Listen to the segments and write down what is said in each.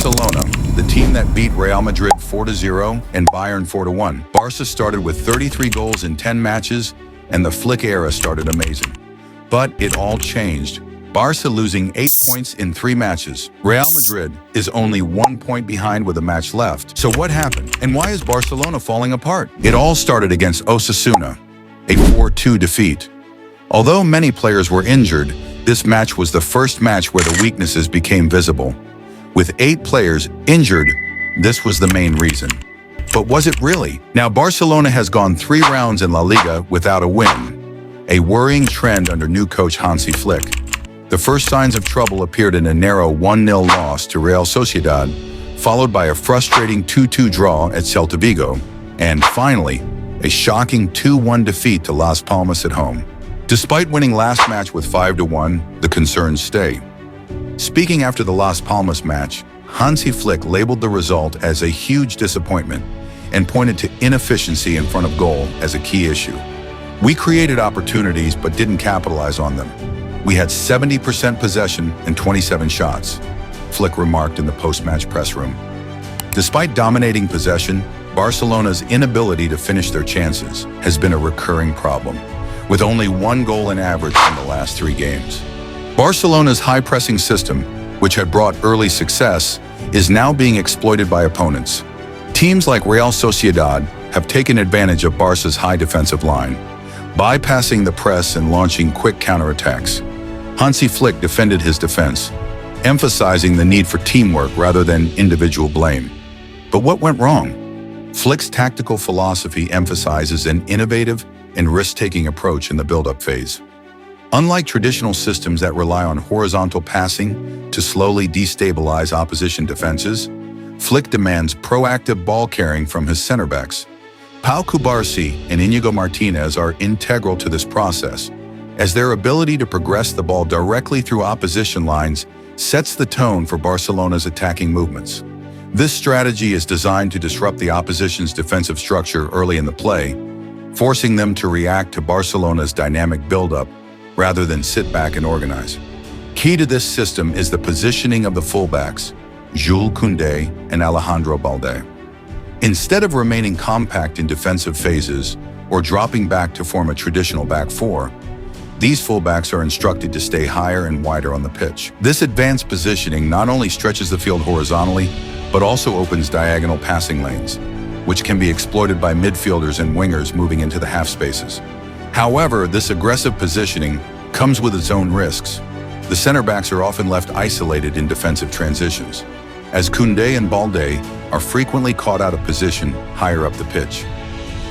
Barcelona, the team that beat Real Madrid 4-0 and Bayern 4-1. Barca started with 33 goals in 10 matches, and the Flick era started amazing. But it all changed. Barca losing 8 points in 3 matches. Real Madrid is only 1 point behind with a match left. So what happened? And why is Barcelona falling apart? It all started against Osasuna, a 4-2 defeat. Although many players were injured, this match was the first match where the weaknesses became visible. With 8 players injured, this was the main reason. But was it really? Now Barcelona has gone 3 rounds in La Liga without a win, a worrying trend under new coach Hansi Flick. The first signs of trouble appeared in a narrow 1-0 loss to Real Sociedad, followed by a frustrating 2-2 draw at Celta Vigo, and finally, a shocking 2-1 defeat to Las Palmas at home. Despite winning last match with 5-1, the concerns stay. Speaking after the Las Palmas match, Hansi Flick labeled the result as a huge disappointment and pointed to inefficiency in front of goal as a key issue. "We created opportunities but didn't capitalize on them. We had 70% possession and 27 shots," Flick remarked in the post-match press room. Despite dominating possession, Barcelona's inability to finish their chances has been a recurring problem, with only 1 goal in average in the last 3 games. Barcelona's high-pressing system, which had brought early success, is now being exploited by opponents. Teams like Real Sociedad have taken advantage of Barca's high defensive line, bypassing the press and launching quick counterattacks. Hansi Flick defended his defense, emphasizing the need for teamwork rather than individual blame. But what went wrong? Flick's tactical philosophy emphasizes an innovative and risk-taking approach in the build-up phase. Unlike traditional systems that rely on horizontal passing to slowly destabilize opposition defenses, Flick demands proactive ball carrying from his center backs. Pau Cubarsí and Íñigo Martínez are integral to this process, as their ability to progress the ball directly through opposition lines sets the tone for Barcelona's attacking movements. This strategy is designed to disrupt the opposition's defensive structure early in the play, forcing them to react to Barcelona's dynamic build-up rather than sit back and organize. Key to this system is the positioning of the fullbacks, Jules Koundé and Alejandro Balde. Instead of remaining compact in defensive phases or dropping back to form a traditional back 4, these fullbacks are instructed to stay higher and wider on the pitch. This advanced positioning not only stretches the field horizontally, but also opens diagonal passing lanes, which can be exploited by midfielders and wingers moving into the half spaces. However, this aggressive positioning comes with its own risks. The center backs are often left isolated in defensive transitions, as Koundé and Balde are frequently caught out of position higher up the pitch.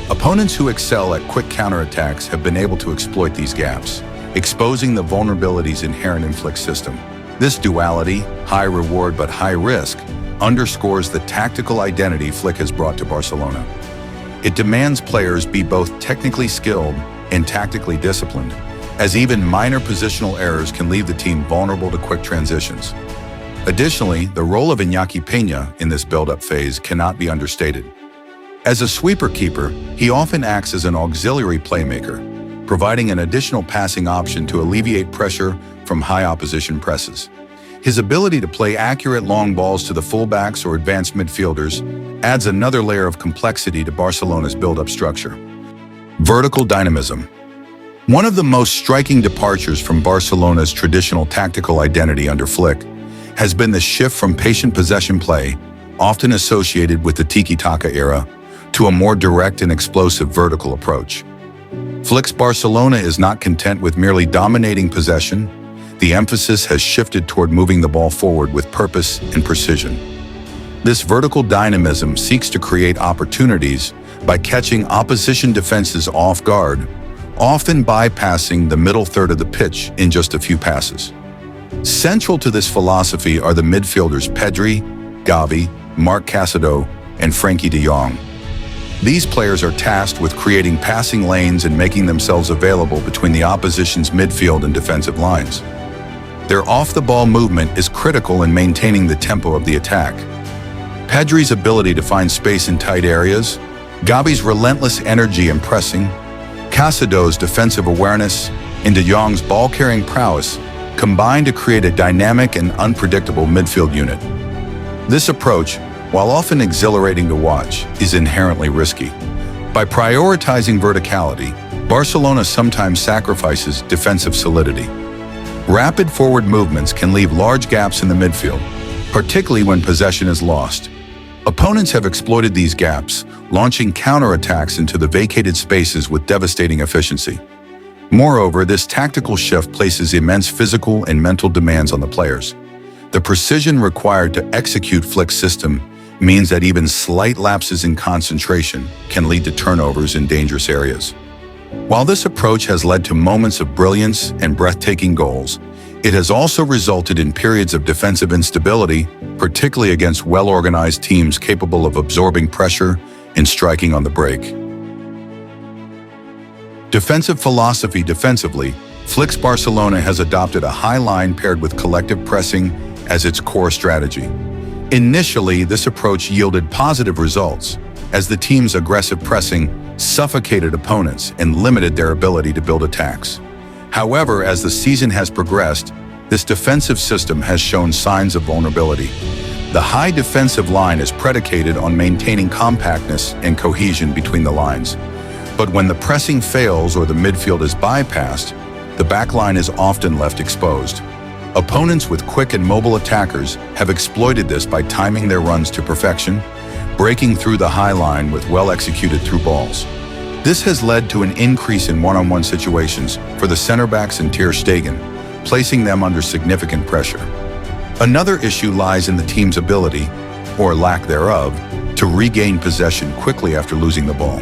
Opponents who excel at quick counterattacks have been able to exploit these gaps, exposing the vulnerabilities inherent in Flick's system. This duality, high reward but high risk, underscores the tactical identity Flick has brought to Barcelona. It demands players be both technically skilled and tactically disciplined, as even minor positional errors can leave the team vulnerable to quick transitions. Additionally, the role of Iñaki Peña in this build-up phase cannot be understated. As a sweeper keeper, he often acts as an auxiliary playmaker, providing an additional passing option to alleviate pressure from high opposition presses. His ability to play accurate long balls to the fullbacks or advanced midfielders adds another layer of complexity to Barcelona's build-up structure. Vertical dynamism. One of the most striking departures from Barcelona's traditional tactical identity under Flick has been the shift from patient possession play, often associated with the tiki-taka era, to a more direct and explosive vertical approach. Flick's Barcelona is not content with merely dominating possession. The emphasis has shifted toward moving the ball forward with purpose and precision. This vertical dynamism seeks to create opportunities by catching opposition defenses off guard, often bypassing the middle third of the pitch in just a few passes. Central to this philosophy are the midfielders Pedri, Gavi, Marc Casado, and Frenkie de Jong. These players are tasked with creating passing lanes and making themselves available between the opposition's midfield and defensive lines. Their off-the-ball movement is critical in maintaining the tempo of the attack. Pedri's ability to find space in tight areas, Gavi's relentless energy and pressing, Casado's defensive awareness, and de Jong's ball-carrying prowess combine to create a dynamic and unpredictable midfield unit. This approach, while often exhilarating to watch, is inherently risky. By prioritizing verticality, Barcelona sometimes sacrifices defensive solidity. Rapid forward movements can leave large gaps in the midfield, particularly when possession is lost. Opponents have exploited these gaps, launching counterattacks into the vacated spaces with devastating efficiency. Moreover, this tactical shift places immense physical and mental demands on the players. The precision required to execute Flick's system means that even slight lapses in concentration can lead to turnovers in dangerous areas. While this approach has led to moments of brilliance and breathtaking goals, it has also resulted in periods of defensive instability, particularly against well-organized teams capable of absorbing pressure and striking on the break. Defensive philosophy. Defensively, Flick's Barcelona has adopted a high line paired with collective pressing as its core strategy. Initially, this approach yielded positive results, as the team's aggressive pressing suffocated opponents and limited their ability to build attacks. However, as the season has progressed, this defensive system has shown signs of vulnerability. The high defensive line is predicated on maintaining compactness and cohesion between the lines. But when the pressing fails or the midfield is bypassed, the backline is often left exposed. Opponents with quick and mobile attackers have exploited this by timing their runs to perfection, breaking through the high line with well-executed through balls. This has led to an increase in one-on-one situations for the center backs and Ter Stegen, placing them under significant pressure. Another issue lies in the team's ability, or lack thereof, to regain possession quickly after losing the ball.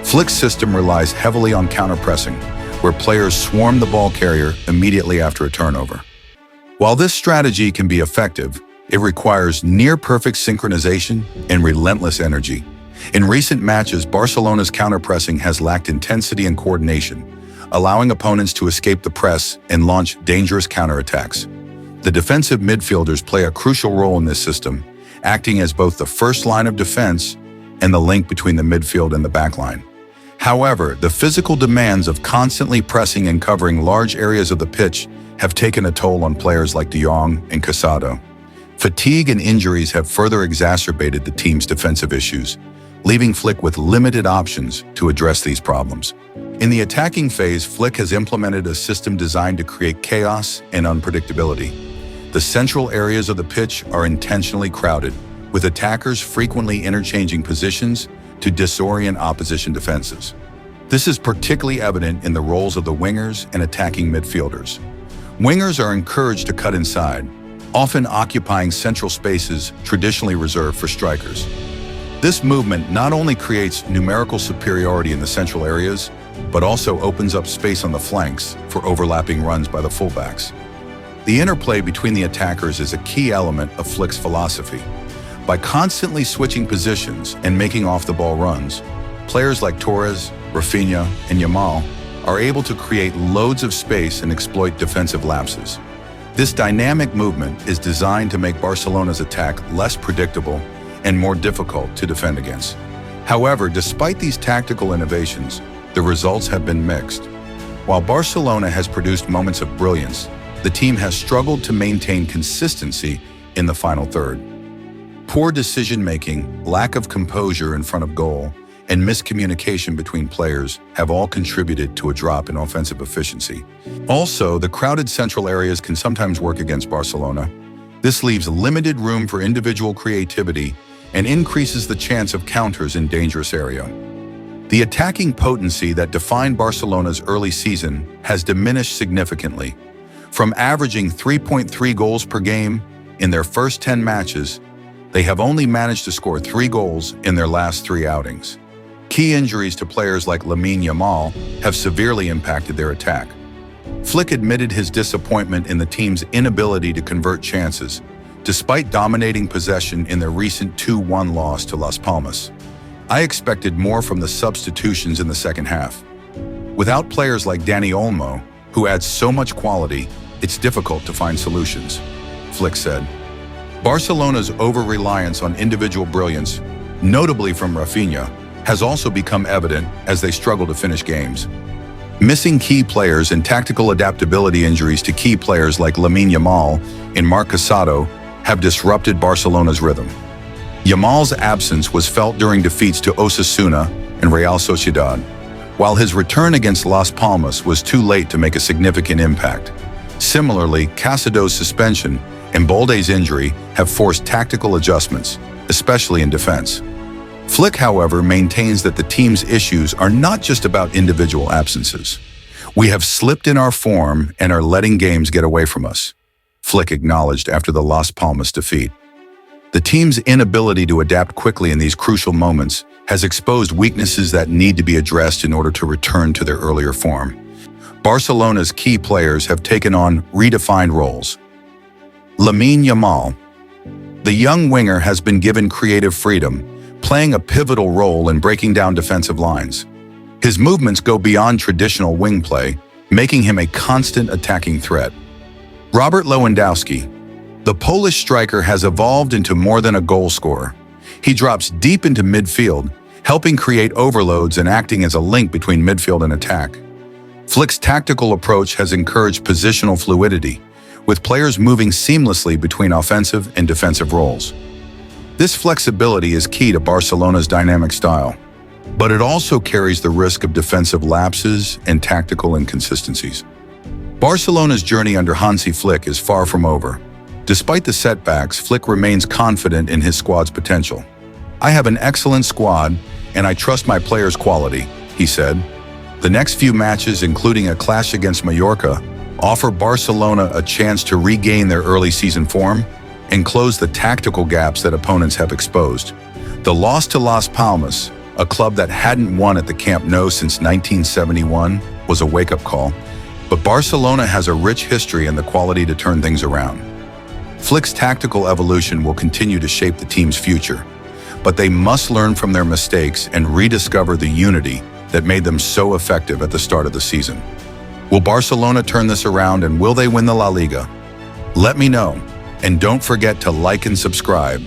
Flick's system relies heavily on counter-pressing, where players swarm the ball carrier immediately after a turnover. While this strategy can be effective, it requires near-perfect synchronization and relentless energy. In recent matches, Barcelona's counter-pressing has lacked intensity and coordination, allowing opponents to escape the press and launch dangerous counterattacks. The defensive midfielders play a crucial role in this system, acting as both the first line of defense and the link between the midfield and the backline. However, the physical demands of constantly pressing and covering large areas of the pitch have taken a toll on players like De Jong and Casado. Fatigue and injuries have further exacerbated the team's defensive issues, leaving Flick with limited options to address these problems. In the attacking phase, Flick has implemented a system designed to create chaos and unpredictability. The central areas of the pitch are intentionally crowded, with attackers frequently interchanging positions to disorient opposition defenses. This is particularly evident in the roles of the wingers and attacking midfielders. Wingers are encouraged to cut inside, often occupying central spaces traditionally reserved for strikers. This movement not only creates numerical superiority in the central areas, but also opens up space on the flanks for overlapping runs by the fullbacks. The interplay between the attackers is a key element of Flick's philosophy. By constantly switching positions and making off-the-ball runs, players like Torres, Rafinha, and Yamal are able to create loads of space and exploit defensive lapses. This dynamic movement is designed to make Barcelona's attack less predictable and more difficult to defend against. However, despite these tactical innovations, the results have been mixed. While Barcelona has produced moments of brilliance, the team has struggled to maintain consistency in the final third. Poor decision-making, lack of composure in front of goal, and miscommunication between players have all contributed to a drop in offensive efficiency. Also, the crowded central areas can sometimes work against Barcelona. This leaves limited room for individual creativity and increases the chance of counters in dangerous area. The attacking potency that defined Barcelona's early season has diminished significantly. From averaging 3.3 goals per game in their first 10 matches, they have only managed to score 3 goals in their last 3 outings. Key injuries to players like Lamine Yamal have severely impacted their attack. Flick admitted his disappointment in the team's inability to convert chances, despite dominating possession in their recent 2-1 loss to Las Palmas. I expected more from the substitutions in the second half. Without players like Dani Olmo, who adds so much quality, it's difficult to find solutions, Flick said. Barcelona's over-reliance on individual brilliance, notably from Rafinha, has also become evident as they struggle to finish games. Missing key players and tactical adaptability injuries to key players like Lamine Yamal and Marc Casado have disrupted Barcelona's rhythm. Yamal's absence was felt during defeats to Osasuna and Real Sociedad, while his return against Las Palmas was too late to make a significant impact. Similarly, Casado's suspension and Bolde's injury have forced tactical adjustments, especially in defense. Flick, however, maintains that the team's issues are not just about individual absences. We have slipped in our form and are letting games get away from us, Flick acknowledged after the Las Palmas defeat. The team's inability to adapt quickly in these crucial moments has exposed weaknesses that need to be addressed in order to return to their earlier form. Barcelona's key players have taken on redefined roles. Lamine Yamal. The young winger has been given creative freedom, playing a pivotal role in breaking down defensive lines. His movements go beyond traditional wing play, making him a constant attacking threat. Robert Lewandowski. The Polish striker has evolved into more than a goal scorer. He drops deep into midfield, helping create overloads and acting as a link between midfield and attack. Flick's tactical approach has encouraged positional fluidity, with players moving seamlessly between offensive and defensive roles. This flexibility is key to Barcelona's dynamic style, but it also carries the risk of defensive lapses and tactical inconsistencies. Barcelona's journey under Hansi Flick is far from over. Despite the setbacks, Flick remains confident in his squad's potential. "I have an excellent squad, and I trust my players' quality," he said. The next few matches, including a clash against Mallorca, offer Barcelona a chance to regain their early season form and close the tactical gaps that opponents have exposed. The loss to Las Palmas, a club that hadn't won at the Camp Nou since 1971, was a wake-up call, but Barcelona has a rich history and the quality to turn things around. Flick's tactical evolution will continue to shape the team's future, but they must learn from their mistakes and rediscover the unity that made them so effective at the start of the season. Will Barcelona turn this around, and will they win the La Liga? Let me know, and don't forget to like and subscribe.